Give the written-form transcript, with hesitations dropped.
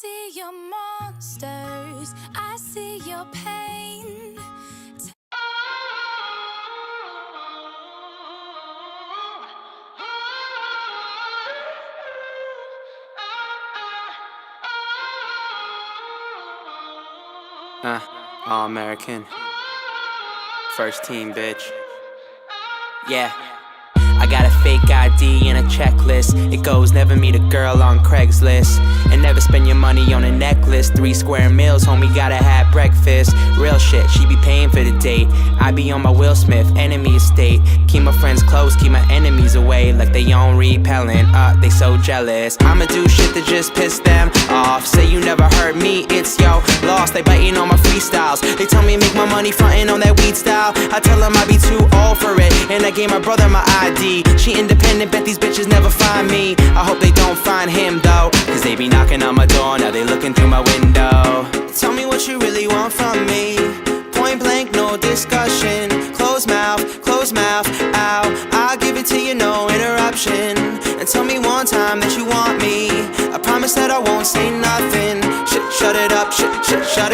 see your monsters, I see your pain. All American. First team, bitch. Yeah. I got a fake ID and a checklist. It goes never meet a girl on Craigslist, and never spend your money on a necklace. 3 square meals, homie, gotta have breakfast. Real shit, she be paying for the date. I be on my Will Smith, enemy estate. Keep my friends close, keep my enemies away. Like they on repellent, they so jealous. I'ma do shit that just piss them off. Say you never heard me, it's yo lost. They biting on my freestyles. They tell me make my money frontin' on that weed style. I tell them I be too old for it, and I gave my brother my ID. She independent, bet these bitches never find me. I hope they don't find him though, cause they be knocking on my door, now they looking through my window. Tell me what you really want from me. Point blank, no discussion. Close mouth, ow. I'll give it to you, no interruption. And tell me one time that you want me. I promise that I won't say nothing. Shut it up, shut it